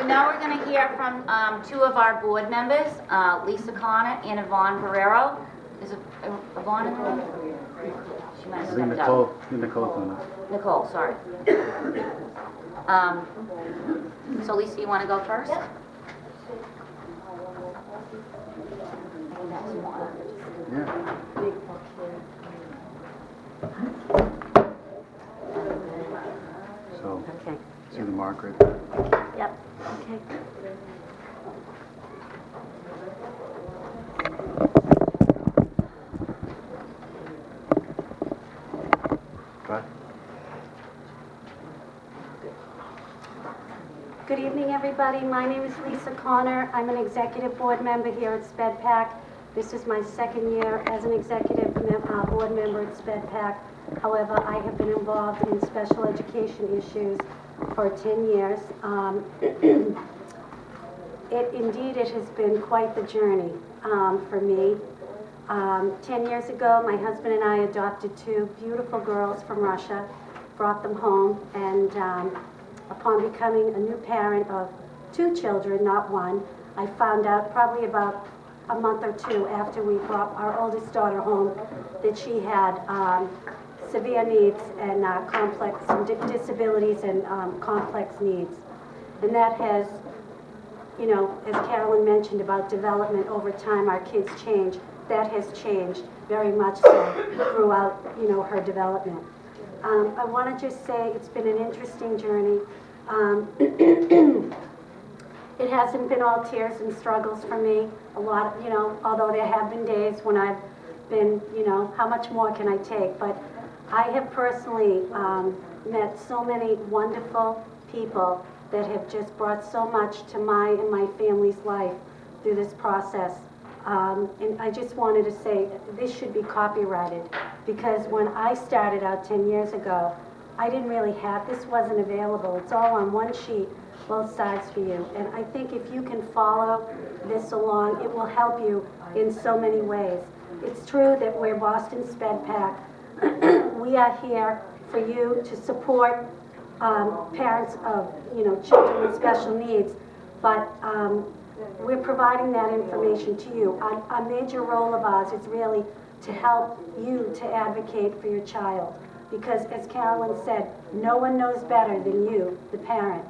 So now we're going to hear from two of our board members, Lisa Connor and Yvonne Barrero. Is it Yvonne in the room? She might have stepped out. Nicole's on it. Nicole, sorry. So Lisa, you want to go first? Yeah. So, Okay. see the mark right there? Yep. Okay. Go ahead. Good evening, everybody. My name is Lisa Connor. I'm an executive board member here at SpedPac. This is my second year as an executive board member at SpedPac. However, I have been involved in special education issues for 10 years. It has been quite the journey for me. 10 years ago, my husband and I adopted two beautiful girls from Russia, brought them home, and upon becoming a new parent of two children, not one, I found out probably about a month or two after we brought our oldest daughter home that she had severe needs and some disabilities and complex needs. And that has, you know, as Carolyn mentioned about development over time, our kids change. That has changed very much so throughout, you know, her development. I want to just say it's been an interesting journey. It hasn't been all tears and struggles for me. A lot, you know, although there have been days when I've been, you know, how much more can I take? But I have personally met so many wonderful people that have just brought so much to my and my family's life through this process. And I just wanted to say this should be copyrighted, because when I started out 10 years ago, I didn't really have, this wasn't available. It's all on one sheet, both sides for you. And I think if you can follow this along, it will help you in so many ways. It's true that we're BostonSpedPac. We are here for you to support parents of, you know, children with special needs, but we're providing that information to you. A major role of ours is really to help you to advocate for your child, because as Carolyn said, no one knows better than you, the parent.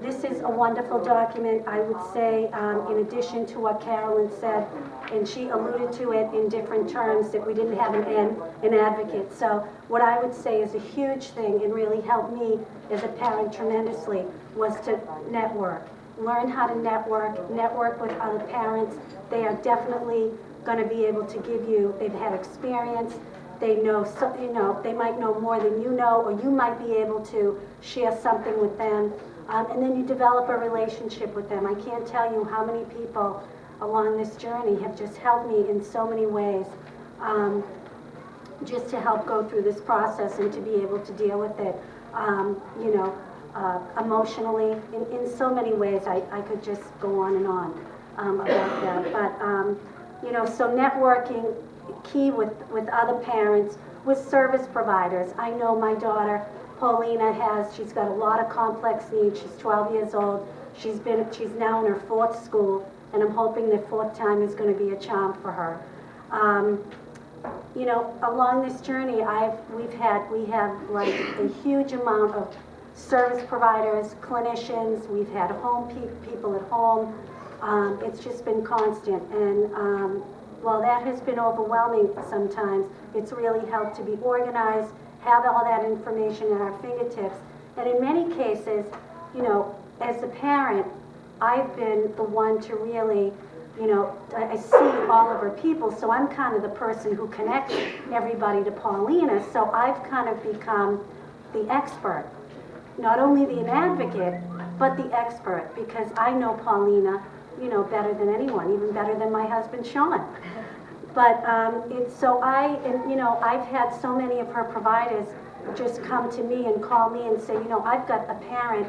This is a wonderful document. I would say, in addition to what Carolyn said, and she alluded to it in different terms, that we didn't have an advocate. So what I would say is a huge thing, and really helped me as a parent tremendously, was to network. Learn how to network with other parents. They are definitely going to be able to give you, they've had experience, they know, you know, they might know more than you know, or you might be able to share something with them. And then you develop a relationship with them. I can't tell you how many people along this journey have just helped me in so many ways, just to help go through this process and to be able to deal with it, you know, emotionally, in so many ways. I could just go on and on about that. But, you know, so networking, key with other parents, with service providers. I know my daughter, Paulina, she's got a lot of complex needs. She's 12 years old. She's now in her 4th school, and I'm hoping that 4th time is going to be a charm for her. You know, along this journey, we have like a huge amount of service providers, clinicians. We've had people at home. It's just been constant, and while that has been overwhelming sometimes, it's really helped to be organized, have all that information at our fingertips. And in many cases, you know, as a parent, I've been the one to really, you know, I see all of her people, so I'm kind of the person who connects everybody to Paulina, so I've kind of become the expert. Not only the advocate, but the expert, because I know Paulina, you know, better than anyone, even better than my husband, Sean. But you know, I've had so many of her providers just come to me and call me and say, you know, I've got a parent,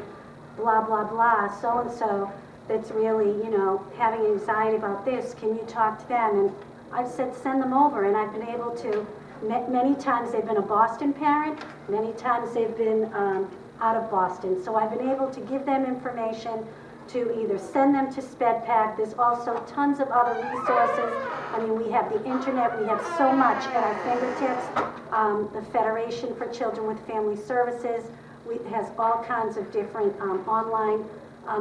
blah, blah, blah, so-and-so, that's really, you know, having anxiety about this. Can you talk to them? And I've said, send them over, and I've been able to, many times they've been a Boston parent, many times they've been out of Boston. So I've been able to give them information to either send them to SpedPac. There's also tons of other resources. I mean, we have the internet, we have so much at our fingertips. The Federation for Children with Family Services has all kinds of different online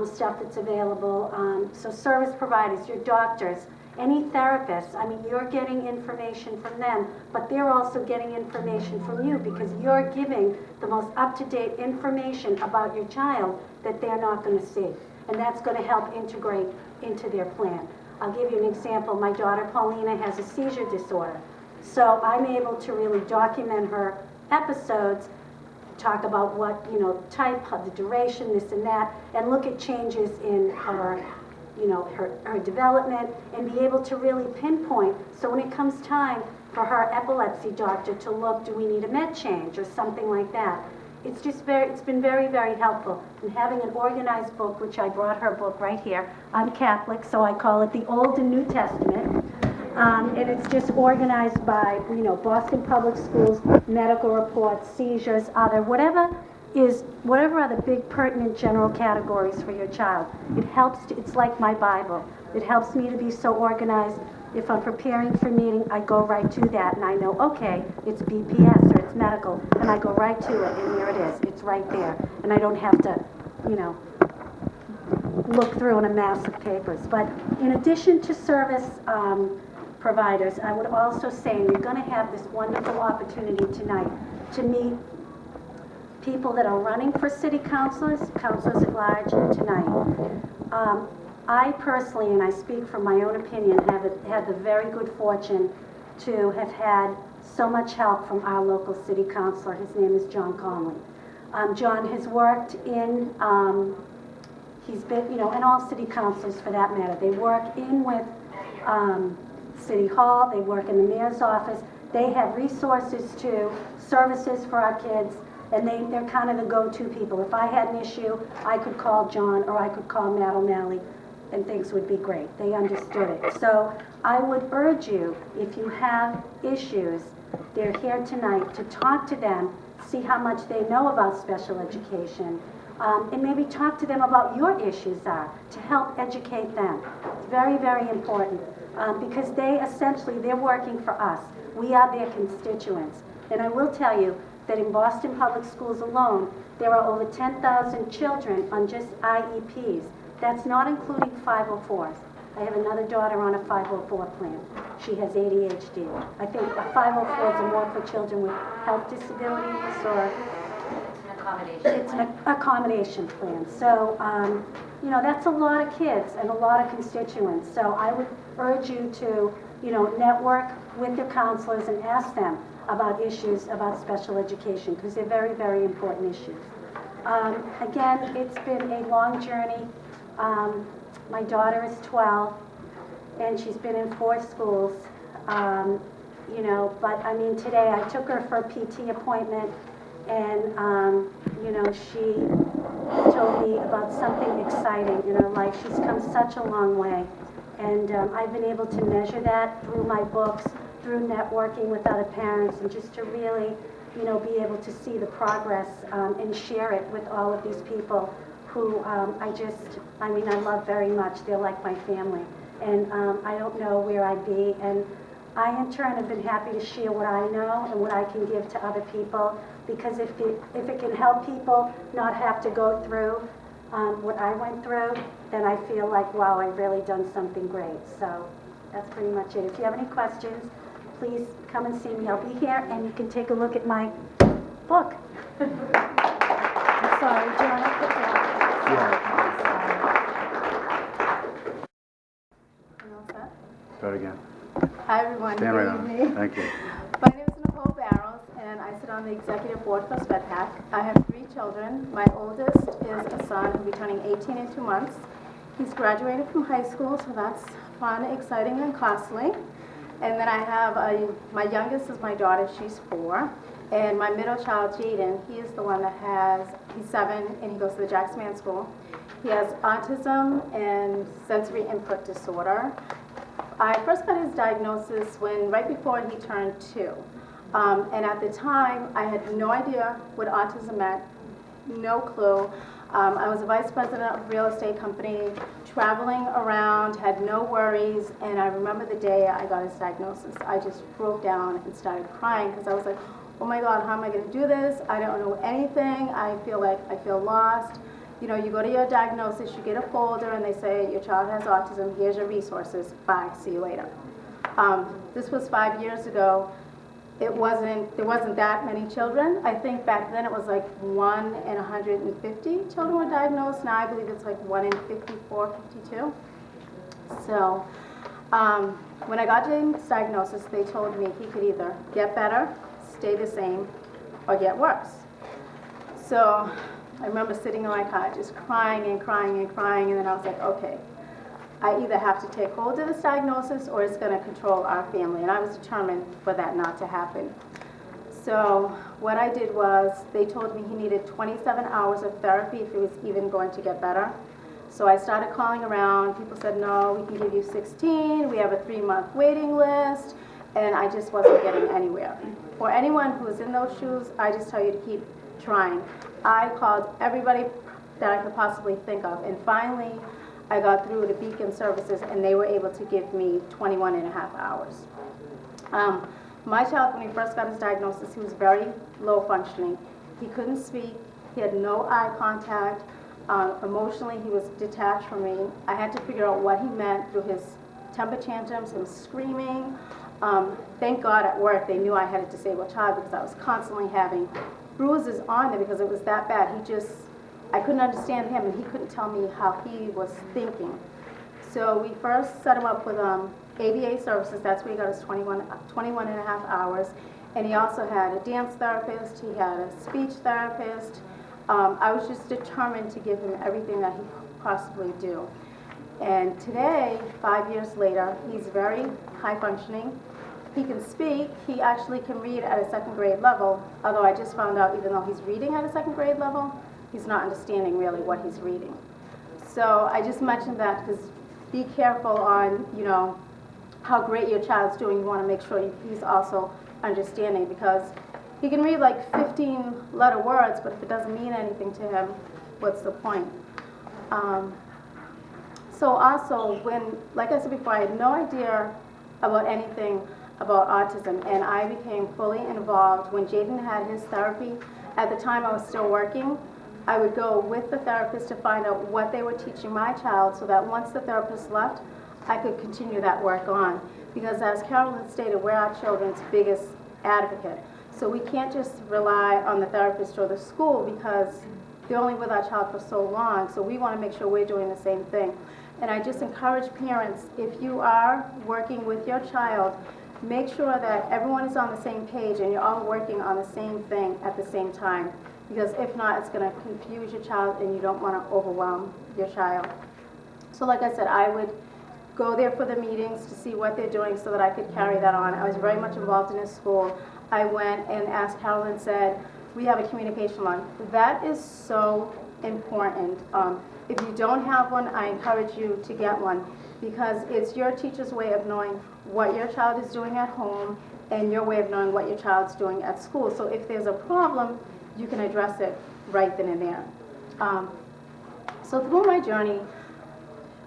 stuff that's available. So service providers, your doctors, any therapists, I mean, you're getting information from them, but they're also getting information from you because you're giving the most up-to-date information about your child that they're not going to see. And that's going to help integrate into their plan. I'll give you an example. My daughter Paulina has a seizure disorder. So I'm able to really document her episodes, talk about what, type, the duration, this and that, and look at changes in her, her development, and be able to really pinpoint. So when it comes time for her epilepsy doctor to look, do we need a med change or something like that? It's been very, very helpful. And having an organized book, which I brought her book right here. I'm Catholic, so I call it the Old and New Testament. And it's just organized by, Boston Public Schools, medical reports, seizures, whatever are the big pertinent general categories for your child. It helps, it's like my Bible. It helps me to be so organized. If I'm preparing for a meeting, I go right to that and I know, okay, it's BPS or it's medical, and I go right to it, and there it is. It's right there. And I don't have to, look through in a mass of papers. But in addition to service providers, I would also say, and you're going to have this wonderful opportunity tonight to meet people that are running for city councilors at large tonight. I personally, and I speak from my own opinion, have had the very good fortune to have had so much help from our local city councilor. His name is John Conley. John has worked in, he's been, and all city councilors for that matter. They work in with City Hall, they work in the mayor's office. They have resources to services for our kids, and they're kind of the go-to people. If I had an issue, I could call John or I could call Matt O'Malley, and things would be great. They understood it. So I would urge you, if you have issues, they're here tonight to talk to them, see how much they know about special education, and maybe talk to them about your issues are, to help educate them. It's very, very important because they're working for us. We are their constituents. And I will tell you that in Boston Public Schools alone, there are over 10,000 children on just IEPs. That's not including 504s. I have another daughter on a 504 plan. She has ADHD. I think 504s are more for children with health disabilities or it's an accommodation plan. So, that's a lot of kids and a lot of constituents. So I would urge you to, network with your counselors and ask them about issues about special education because they're very, very important issues. Again, it's been a long journey. My daughter is 12 and she's been in 4 schools, but I mean today I took her for a PT appointment and, she told me about something exciting in her life. She's come such a long way and I've been able to measure that through my books, through networking with other parents and just to really, be able to see the progress and share it with all of these people who I love very much. They're like my family. And I don't know where I'd be. And I, in turn, have been happy to share what I know and what I can give to other people. Because if it can help people not have to go through what I went through, then I feel like, wow, I've really done something great. So that's pretty much it. If you have any questions, please come and see me. I'll be here, and you can take a look at my book. I'm sorry, John. Start again. Hi everyone, Stand good right on. evening. Thank you. My name is Nicole Barros and I sit on the executive board for SpedPac. I have 3 children. My oldest is a son who'll be turning 18 in 2 months. He's graduated from high school, so that's fun, exciting, and costly. And then I have my youngest is my daughter, she's 4. And my middle child, Jaden, he is the one that he's 7 and he goes to the Jackson Man School. He has autism and sensory input disorder. I first got his diagnosis right before he turned 2. And at the time, I had no idea what autism meant, no clue. I was a vice president of a real estate company, traveling around, had no worries, and I remember the day I got his diagnosis. I just broke down and started crying because I was like, oh my God, how am I going to do this? I don't know anything. I feel lost. You know, you go to your diagnosis, you get a folder, and they say your child has autism. Here's your resources. Bye. See you later. This was 5 years ago. There wasn't that many children. I think back then it was like 1 in 150 children were diagnosed. Now I believe it's like 1 in 54, 52. So when I got James' diagnosis, they told me he could either get better, stay the same, or get worse. So I remember sitting in my car just crying and crying and crying, and then I was like, okay, I either have to take hold of this diagnosis or it's going to control our family, and I was determined for that not to happen. So what I did was they told me he needed 27 hours of therapy if he was even going to get better. So I started calling around. People said, no, we can give you 16. We have a 3-month waiting list, and I just wasn't getting anywhere. For anyone who is in those shoes, I just tell you to keep trying. I called everybody that I could possibly think of, and finally I got through to Beacon Services, and they were able to give me 21 and a half hours. My child, when he first got his diagnosis, he was very low functioning. He couldn't speak. He had no eye contact. Emotionally, he was detached from me. I had to figure out what he meant through his temper tantrums, him screaming. Thank God at work they knew I had a disabled child because I was constantly having bruises on him because it was that bad. I couldn't understand him, and he couldn't tell me how he was thinking. So we first set him up with ABA services. That's where he got his 21 and a half hours. And he also had a dance therapist. He had a speech therapist. I was just determined to give him everything that he could possibly do. And today, 5 years later, he's very high functioning. He can speak. He actually can read at a 2nd grade level, although I just found out even though he's reading at a 2nd grade level, he's not understanding really what he's reading. So I just mentioned that because be careful on, you know, how great your child's doing. You want to make sure he's also understanding, because he can read like 15-letter words, but if it doesn't mean anything to him, what's the point? So also, when, like I said before, I had no idea about anything about autism, and I became fully involved when Jaden had his therapy. At the time I was still working. I would go with the therapist to find out what they were teaching my child so that once the therapist left, I could continue that work on. Because as Carolyn stated, we're our children's biggest advocate. So we can't just rely on the therapist or the school because they're only with our child for so long. So we want to make sure we're doing the same thing. And I just encourage parents, if you are working with your child, make sure that everyone is on the same page and you're all working on the same thing at the same time. Because if not, it's going to confuse your child and you don't want to overwhelm your child. So like I said, I would go there for the meetings to see what they're doing so that I could carry that on. I was very much involved in his school. I went and asked Carolyn, said, we have a communication line. That is so important. If you don't have one, I encourage you to get one, because it's your teacher's way of knowing what your child is doing at home and your way of knowing what your child's doing at school. So if there's a problem, you can address it right then and there. So through my journey,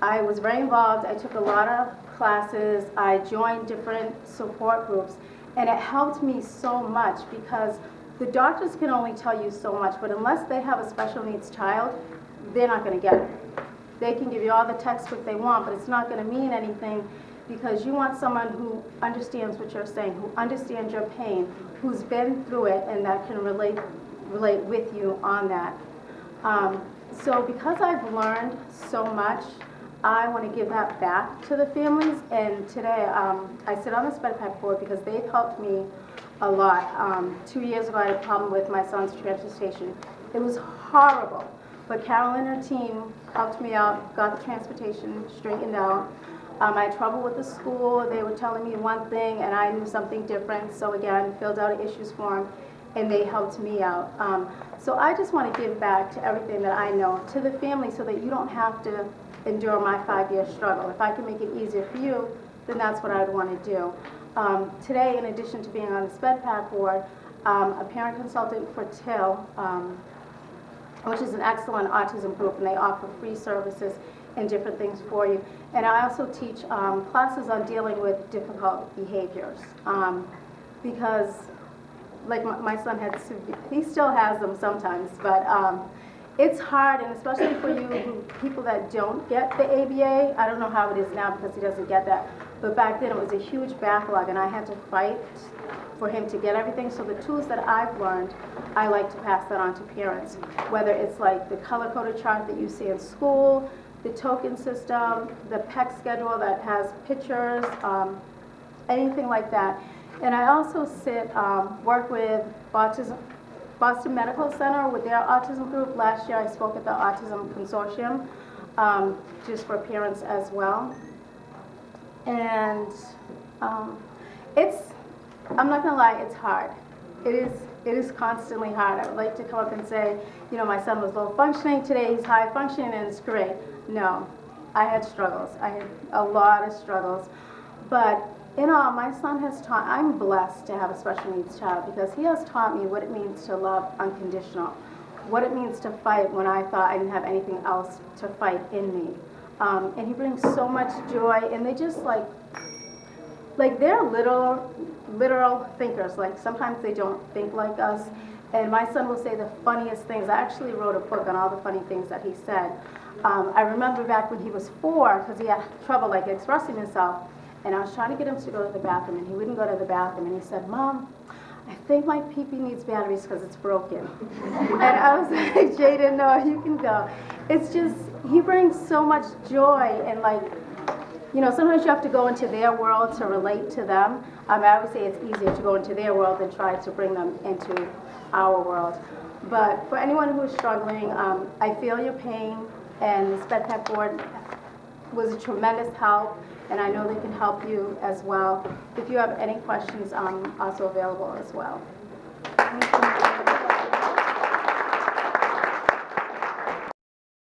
I was very involved. I took a lot of classes. I joined different support groups, and it helped me so much because the doctors can only tell you so much, but unless they have a special needs child, they're not going to get it. They can give you all the textbook they want, but it's not going to mean anything, because you want someone who understands what you're saying, who understands your pain, who's been through it, and that can relate with you on that. So because I've learned so much, I want to give that back to the families. And today I sit on the SpedPac board because they've helped me a lot. 2 years ago I had a problem with my son's transportation. It was horrible, but Carolyn and her team helped me out, got the transportation straightened out. I had trouble with the school. They were telling me one thing and I knew something different, so again, filled out an issues form, and they helped me out. So I just want to give back to everything that I know to the family so that you don't have to endure my 5-year struggle. If I can make it easier for you, then that's what I would want to do. Today, in addition to being on the SpedPac board, a parent consultant for TIL, which is an excellent autism group, and they offer free services and different things for you. And I also teach classes on dealing with difficult behaviors, because like my son had, he still has them sometimes, but it's hard, and especially for you people that don't get the ABA. I don't know how it is now because he doesn't get that, but back then it was a huge backlog, and I had to fight for him to get everything. So the tools that I've learned, I like to pass that on to parents, whether it's like the color-coded chart that you see in school, the token system, the PEC schedule that has pictures, anything like that. And I also work with Boston Medical Center with their autism group. Last year I spoke at the Autism Consortium, just for parents as well. And I'm not gonna lie, it's hard. It is constantly hard. I would like to come up and say, you know, my son was low functioning today, he's high functioning, and it's great. No, I had struggles. I had a lot of struggles. But in all, my son has taught, I'm blessed to have a special needs child because he has taught me what it means to love unconditional, what it means to fight when I thought I didn't have anything else to fight in me. And he brings so much joy, and they just like they're literal thinkers. Like sometimes they don't think like us. And my son will say the funniest things. I actually wrote a book on all the funny things that he said. I remember back when he was 4, because he had trouble like expressing himself, and I was trying to get him to go to the bathroom, and he wouldn't go to the bathroom, and he said, "Mom, I think my pee-pee needs batteries because it's broken." And I was like, "Jaden, no, you can go." It's just, he brings so much joy, and like, you know, sometimes you have to go into their world to relate to them. I would say it's easier to go into their world than try to bring them into our world. But for anyone who is struggling, I feel your pain, and the SpedPac board was a tremendous help, and I know they can help you as well. If you have any questions, I'm also available as well. Thank you.